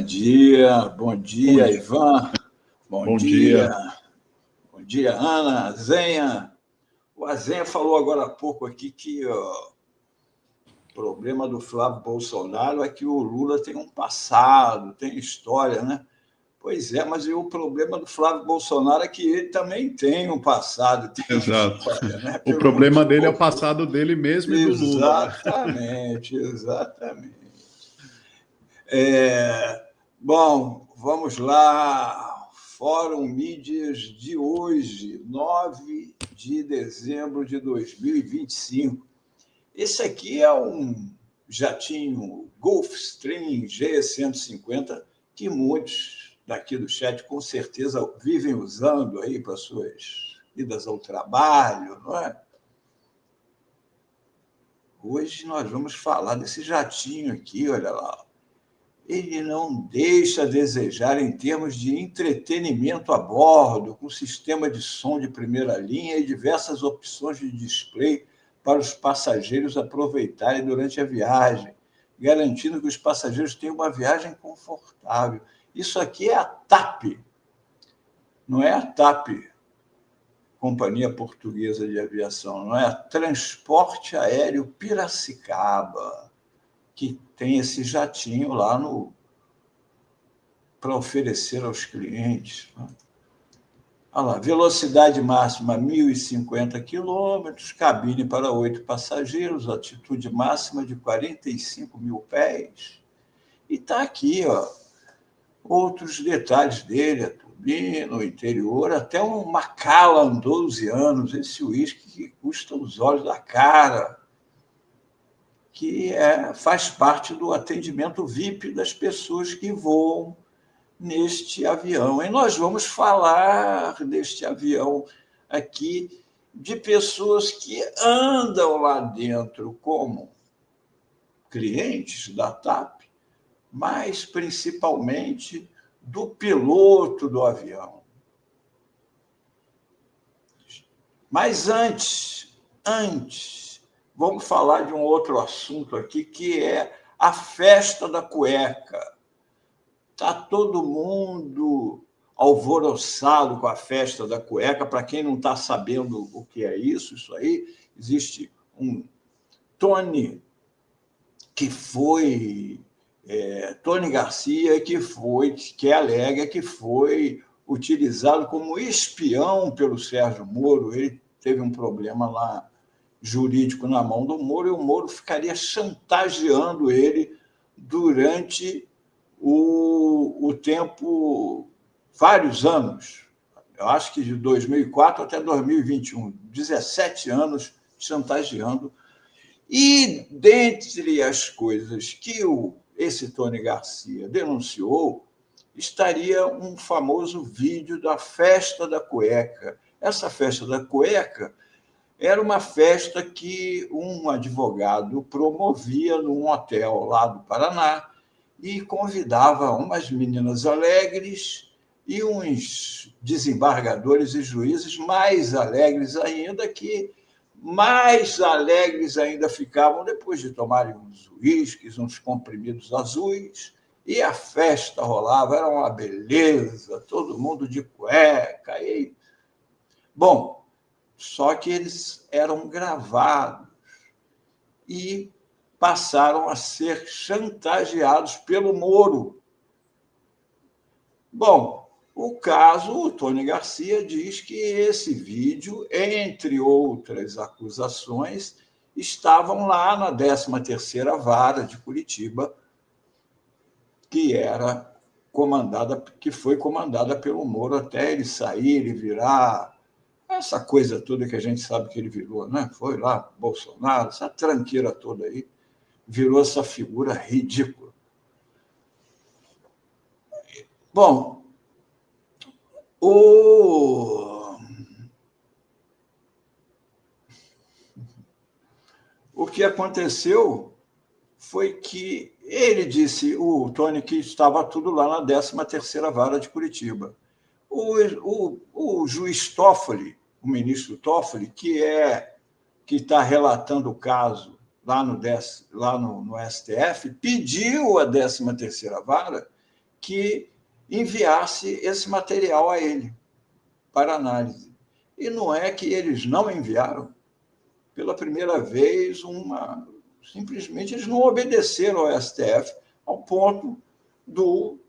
Bom Bom dia, Ivan. bom dia. Bom dia, Ana, Zenha. O Azenha falou agora há pouco aqui que o problema do Flávio Bolsonaro é que o Lula tem um passado, tem história, né? Pois é, mas o problema do Flávio Bolsonaro é que ele também tem um passado, tem Exato. história, né? O Pelo problema dele é o motivo. passado dele mesmo e do Lula, né? Exatamente. Bom, vamos lá. Fórum Mídias de hoje, 9 de dezembro de 2025. Esse aqui é um jatinho Gulfstream G150 que muitos daqui do chat com certeza vivem usando aí para suas idas ao trabalho, não é? Hoje nós vamos falar desse jatinho aqui, olha lá. Ele não deixa a desejar em termos de entretenimento a bordo, com sistema de som de primeira linha e diversas opções de display para os passageiros aproveitarem durante a viagem, garantindo que os passageiros tenham uma viagem confortável. Isso aqui é a TAP, não é a TAP, Companhia Portuguesa de Aviação, não é a Transporte Aéreo Piracicaba, que tem esse jatinho lá para oferecer aos clientes. Olha lá, velocidade máxima 1.050 quilômetros, cabine para 8 passageiros, altitude máxima de 45 mil pés. E está aqui, ó, outros detalhes dele, a turbina, o interior, até um Macallan 12 anos, esse uísque que custa os olhos da cara, que faz parte do atendimento VIP das pessoas que voam neste avião. E nós vamos falar deste avião aqui de pessoas que andam lá dentro como clientes da TAP, mas principalmente do piloto do avião. Mas antes, vamos falar de um outro assunto aqui, que é a festa da cueca. Está todo mundo alvoroçado com a festa da cueca. Para quem não está sabendo o que é isso aí, existe um Tony, Tony Garcia, que alega que foi utilizado como espião pelo Sérgio Moro. Ele teve um problema lá jurídico na mão do Moro e o Moro ficaria chantageando ele durante o tempo, vários anos, eu acho que de 2004 até 2021, 17 anos chantageando. E, dentre as coisas que esse Tony Garcia denunciou, estaria um famoso vídeo da festa da cueca. Essa festa da cueca era uma festa que um advogado promovia num hotel lá do Paraná, e convidava umas meninas alegres e uns desembargadores e juízes mais alegres ainda ficavam depois de tomarem uns uísques, uns comprimidos azuis, e a festa rolava, era uma beleza, todo mundo de cueca. Bom, só que eles eram gravados e passaram a ser chantageados pelo Moro. Bom, o Tony Garcia diz que esse vídeo, entre outras acusações, estavam lá na 13ª Vara de Curitiba, que foi comandada pelo Moro até ele sair e virar essa coisa toda que a gente sabe que ele virou, né? Foi lá, Bolsonaro, essa tranqueira toda aí, virou essa figura ridícula. Bom, o que aconteceu foi que ele disse, o Tony, que estava tudo lá na 13ª Vara de Curitiba. O juiz Toffoli, o ministro Toffoli, que está relatando o caso lá no STF, pediu à 13ª Vara que enviasse esse material a ele para análise. E não é que eles não enviaram. Pela primeira vez, simplesmente eles não obedeceram ao STF ao ponto do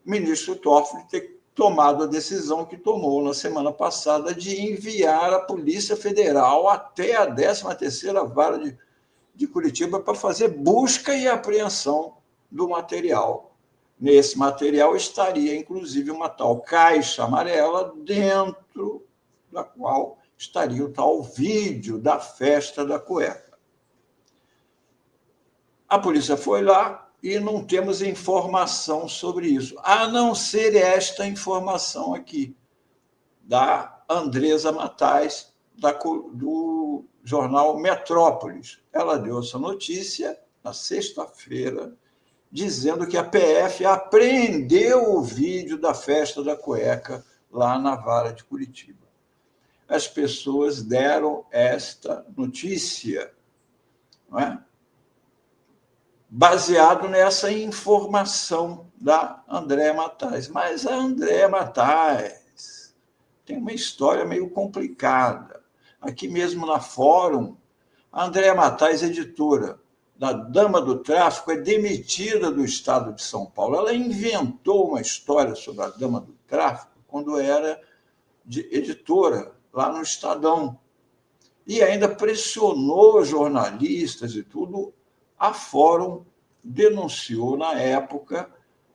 ministro Toffoli ter tomado a decisão que tomou na semana passada de enviar a Polícia Federal até a 13ª Vara de Curitiba para fazer busca e apreensão do material. Nesse material estaria, inclusive, uma tal caixa amarela, dentro da qual estaria o tal vídeo da festa da cueca. A polícia foi lá e não temos informação sobre isso, a não ser esta informação aqui, da Andresa Matais, do jornal Metrópolis. Ela deu essa notícia na sexta-feira, dizendo que a PF apreendeu o vídeo da festa da cueca lá na Vara de Curitiba. As pessoas deram esta notícia, não é? Baseado nessa informação da Andréa Matais. Mas a Andréa Matais tem uma história meio complicada. Aqui mesmo na Fórum, a Andréa Matais, editora da Dama do Tráfico, é demitida do Estado de São Paulo. Ela inventou uma história sobre a Dama do Tráfico quando era editora lá no Estadão. E ainda pressionou jornalistas e tudo. A Fórum denunciou na época,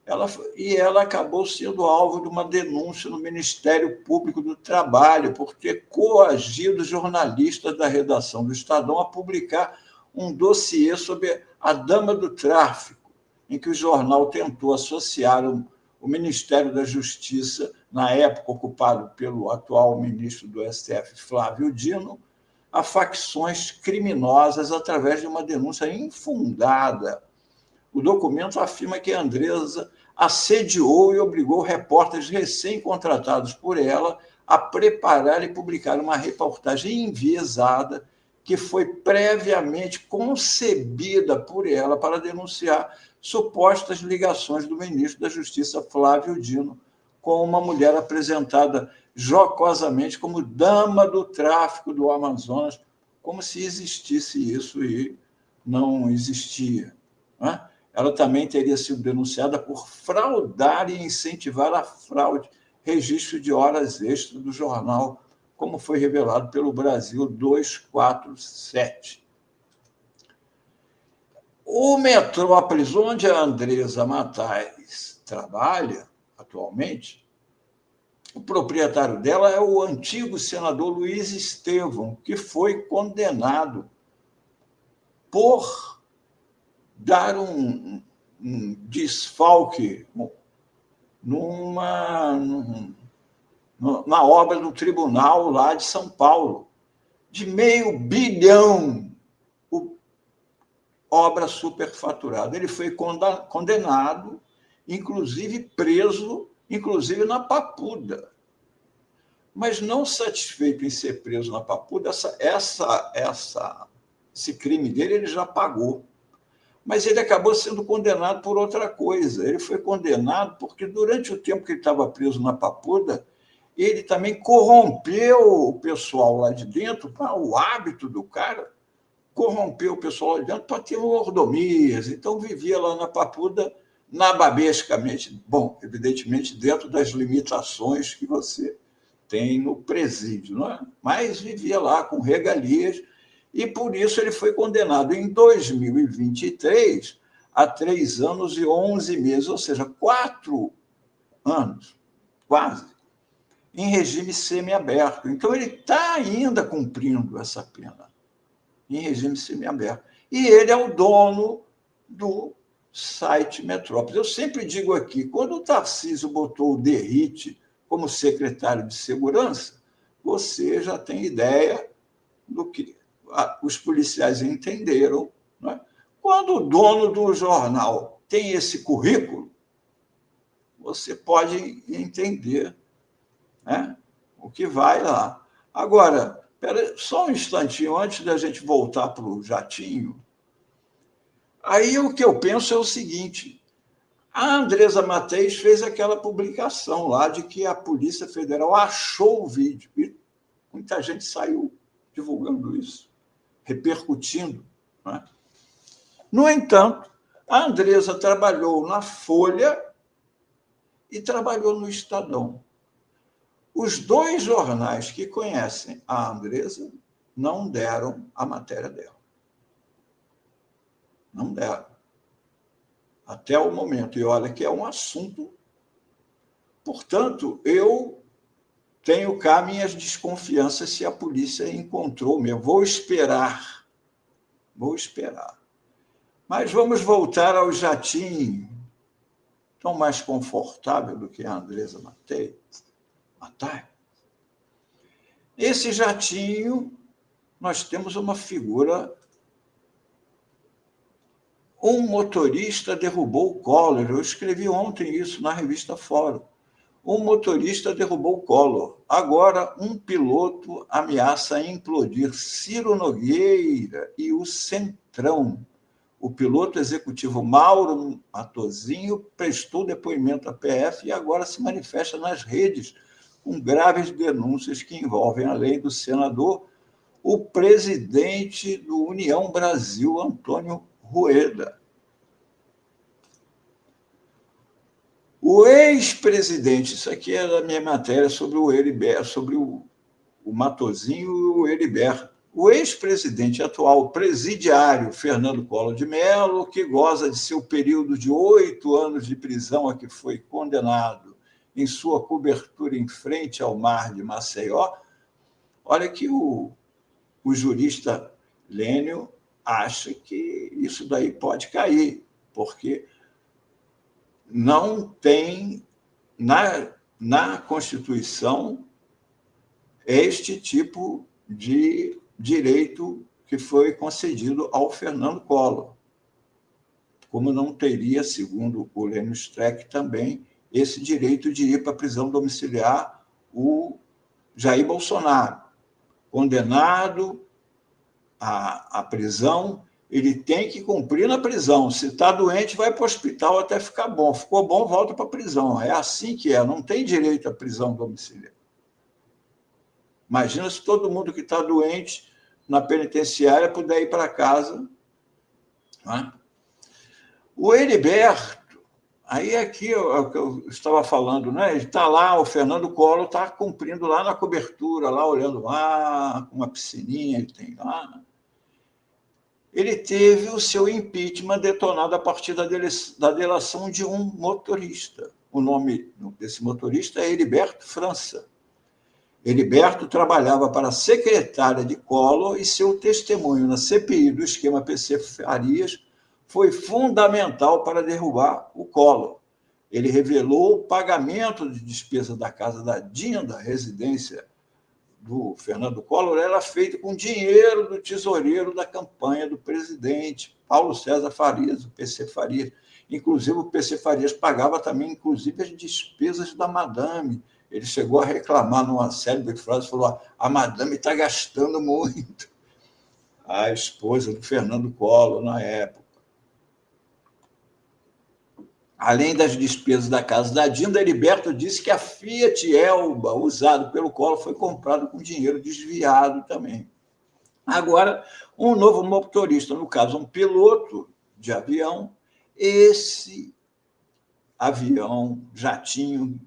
ela acabou sendo alvo de uma denúncia no Ministério Público do Trabalho por ter coagido jornalistas da redação do Estadão a publicar um dossiê sobre a Dama do Tráfico, em que o jornal tentou associar o Ministério da Justiça, na época ocupado pelo atual ministro do STF, Flávio Dino, a facções criminosas através de uma denúncia infundada. O documento afirma que a Andresa assediou e obrigou repórteres recém-contratados por ela a preparar e publicar uma reportagem enviesada que foi previamente concebida por ela para denunciar supostas ligações do ministro da Justiça, Flávio Dino, com uma mulher apresentada jocosamente como dama do tráfico do Amazonas, como se existisse isso e não existia. Né? Ela também teria sido denunciada por fraudar e incentivar a fraude, registro de horas extras do jornal, como foi revelado pelo Brasil 247. O Metrópolis, onde a Andresa Matais trabalha atualmente, o proprietário dela é o antigo senador Luiz Estevão, que foi condenado por dar um desfalque na obra do tribunal lá de São Paulo, de R$500 milhão, obra superfaturada. Ele foi condenado, inclusive preso, inclusive na Papuda. Mas não satisfeito em ser preso na Papuda, esse crime dele ele já pagou. Mas ele acabou sendo condenado por outra coisa. Ele foi condenado porque, durante o tempo que ele estava preso na Papuda, ele também corrompeu o pessoal lá de dentro, para o hábito do cara, corrompeu o pessoal lá de dentro para ter mordomias. Então, vivia lá na Papuda nababescamente, bom, evidentemente, dentro das limitações que você tem no presídio, não é? Mas vivia lá com regalias, e por isso ele foi condenado em 2023 a 3 anos e 11 meses, ou seja, 4 anos, quase, em regime semiaberto. Então, ele está ainda cumprindo essa pena, em regime semiaberto. E ele é o dono do site Metrópolis. Eu sempre digo aqui, quando o Tarcísio botou o Derrite como secretário de Segurança, você já tem ideia do que os policiais entenderam. Não é? Quando o dono do jornal tem esse currículo, você pode entender, né, o que vai lá. Agora, só um instantinho, antes da gente voltar para o jatinho, aí o que eu penso é o seguinte: A Andresa Matheis fez aquela publicação lá de que a Polícia Federal achou o vídeo. E muita gente saiu divulgando isso, repercutindo. Né? No entanto, a Andresa trabalhou na Folha e trabalhou no Estadão. Os dois jornais que conhecem a Andresa não deram a matéria dela. Não deram. Até o momento. E olha que é um assunto. Portanto, eu tenho cá minhas desconfianças se a polícia encontrou mesmo. Vou esperar. Mas vamos voltar ao jatinho, tão mais confortável do que a Andresa Matheis. Esse jatinho, nós temos uma figura. Um motorista derrubou o Collor. Eu escrevi ontem isso na revista Fórum. Um motorista derrubou o Collor. Agora, um piloto ameaça implodir Ciro Nogueira e o Centrão. O piloto executivo Mauro Matosinho prestou depoimento à PF e agora se manifesta nas redes com graves denúncias que envolvem, além do senador, o presidente do União Brasil, Antônio Rueda. O ex-presidente, isso aqui é da minha matéria sobre o Heriberto, sobre o Matosinho e o Heriberto. O ex-presidente atual presidiário Fernando Collor de Mello, que goza de seu período de 8 anos de prisão a que foi condenado em sua cobertura em frente ao mar de Maceió, olha que o jurista Lênio acha que isso daí pode cair, porque não tem na Constituição este tipo de direito que foi concedido ao Fernando Collor. Como não teria, segundo o Lênio Streck, também esse direito de ir para a prisão domiciliar o Jair Bolsonaro. Condenado à prisão, ele tem que cumprir na prisão. Se está doente, vai para o hospital até ficar bom. Ficou bom, volta para a prisão. É assim que é, não tem direito à prisão domiciliar. Imagina se todo mundo que está doente na penitenciária puder ir para casa. Né? O Heriberto, aí aqui eu estava falando, né? Ele está lá, o Fernando Collor está cumprindo lá na cobertura, lá olhando lá, uma piscininha ele tem lá. Ele teve o seu impeachment detonado a partir da delação de um motorista. O nome desse motorista é Heriberto França. Heriberto trabalhava para a secretária de Collor e seu testemunho na CPI do esquema PC Farias foi fundamental para derrubar o Collor. Ele revelou o pagamento de despesa da casa da Dinda, residência do Fernando Collor, era feito com dinheiro do tesoureiro da campanha do presidente, Paulo César Farias, o PC Farias. Inclusive, o PC Farias pagava também, inclusive, as despesas da madame. Ele chegou a reclamar numa série de frases, falou: a madame está gastando muito. A esposa do Fernando Collor, na época. Além das despesas da casa da Dinda, Heriberto disse que a Fiat Elba, usado pelo Collor, foi comprado com dinheiro desviado também. Agora, um novo motorista, no caso, um piloto de avião, esse avião, jatinho,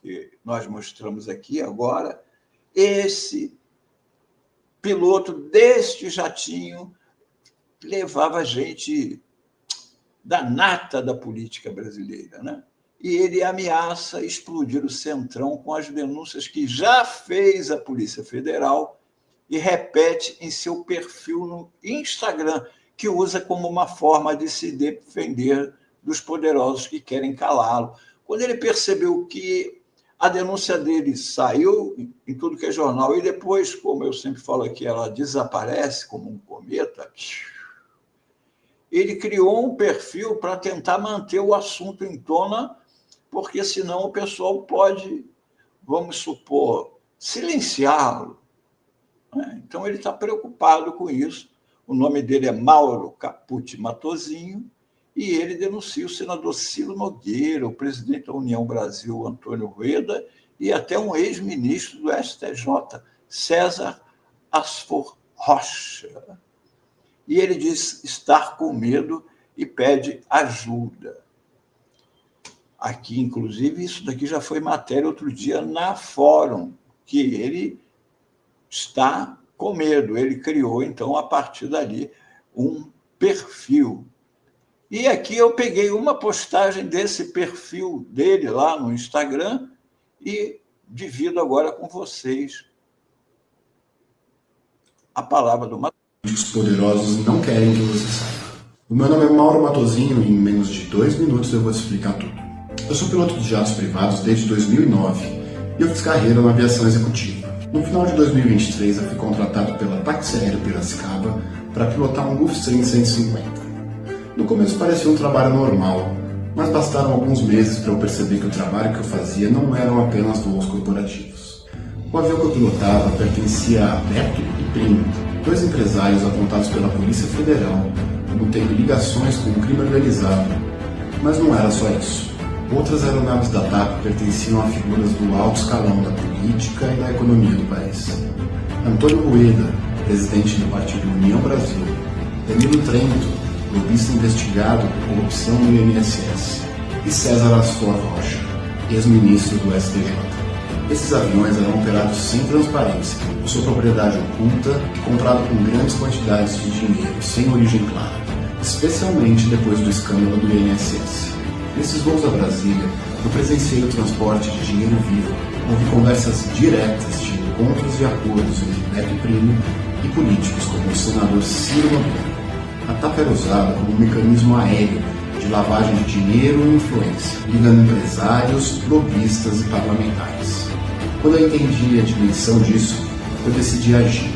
que nós mostramos aqui agora, esse piloto deste jatinho levava gente da nata da política brasileira, né? E ele ameaça explodir o Centrão com as denúncias que já fez a Polícia Federal e repete em seu perfil no Instagram, que usa como uma forma de se defender dos poderosos que querem calá-lo. Quando ele percebeu que a denúncia dele saiu em tudo que é jornal e depois, como eu sempre falo aqui, ela desaparece como um cometa, ele criou um perfil para tentar manter o assunto em tona, porque senão o pessoal pode, vamos supor, silenciá-lo. Então, ele está preocupado com isso. O nome dele é Mauro Caputi Matosinho, e ele denuncia o senador Ciro Nogueira, o presidente da União Brasil, Antônio Rueda, e até um ex-ministro do STJ, César Asfor Rocha. E ele diz estar com medo e pede ajuda. Aqui, inclusive, isso daqui já foi matéria outro dia na Fórum, que ele está com medo. Ele criou, então, a partir dali, um perfil. E aqui eu peguei uma postagem desse perfil dele lá no Instagram e divido agora com vocês a palavra do Matosinho. Os poderosos não querem que você saiba. O meu nome é Mauro Matosinho e em menos de 2 minutos eu vou te explicar tudo. Eu sou piloto de jatos privados desde 2009 e eu fiz carreira na aviação executiva. No final de 2023 eu fui contratado pela Táxi Aéreo Piracicaba para pilotar um Gulfstream 150. No começo parecia um trabalho normal, mas bastaram alguns meses para eu perceber que o trabalho que eu fazia não eram apenas voos corporativos. O avião que eu pilotava pertencia a Beto e Primo, 2 empresários apontados pela Polícia Federal como tendo ligações com o crime organizado. Mas não era só isso. Outras aeronaves da TAP pertenciam a figuras do alto escalão da política e da economia do país. Antônio Rueda, presidente do Partido União Brasil, Danilo Trento, lobista investigado por corrupção no INSS, e César Asfor Rocha, ex-ministro do STJ. Esses aviões eram operados sem transparência, por sua propriedade oculta e comprado com grandes quantidades de dinheiro sem origem clara, especialmente depois do escândalo do INSS. Nesses voos a Brasília, eu presenciei o transporte de dinheiro vivo, houve conversas diretas de encontros e acordos entre Beto e Primo e políticos como o senador Ciro Nogueira. A TAP era usada como um mecanismo aéreo de lavagem de dinheiro e influência, ligando empresários, lobistas e parlamentares. Quando eu entendi a dimensão disso, eu decidi agir.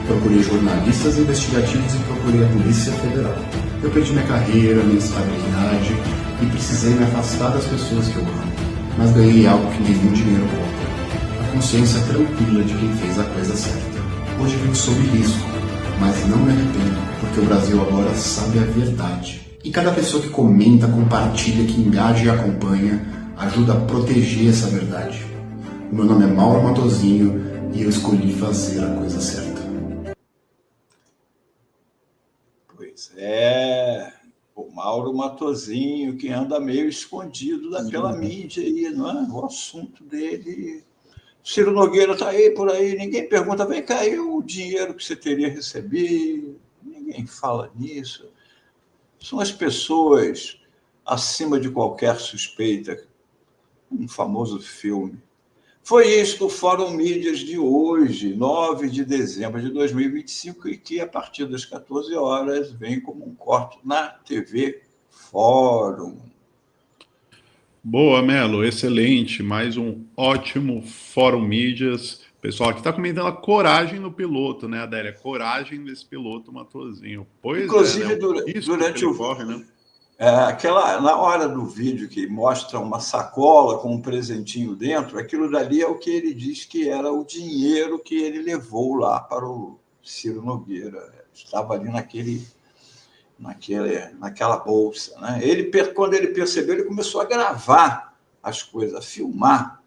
Procurei jornalistas investigativos e procurei a Polícia Federal. Eu perdi minha carreira, minha estabilidade e precisei me afastar das pessoas que eu amo. Mas ganhei algo que nenhum dinheiro compra. A consciência tranquila de quem fez a coisa certa. Hoje vivo sob risco, mas não me arrependo, porque o Brasil agora sabe a verdade. E cada pessoa que comenta, compartilha, que engaja e acompanha, ajuda a proteger essa verdade. O meu nome é Mauro Matosinho e eu escolhi fazer a coisa certa. Pois é, o Mauro Matosinho, que anda meio escondido pela mídia aí, não é? O assunto dele. Ciro Nogueira está aí, por aí, ninguém pergunta, vem cá, e o dinheiro que você teria recebido? Ninguém fala nisso. São as pessoas acima de qualquer suspeita. Um famoso filme. Foi isso o Fórum Mídias de hoje, 9 de dezembro de 2025, e que, a partir das 14 horas, vem como um corte na TV Fórum. Boa, Melo, excelente. Mais um ótimo Fórum Mídias. Pessoal, aqui está comentando a coragem do piloto, né, Adélia? Coragem desse piloto Matosinho. Pois inclusive, é, né? durante o corre, né? Na hora do vídeo que mostra uma sacola com um presentinho dentro, aquilo dali é o que ele diz que era o dinheiro que ele levou lá para o Ciro Nogueira. Estava ali naquela bolsa, né? Quando ele percebeu, ele começou a gravar as coisas, a filmar.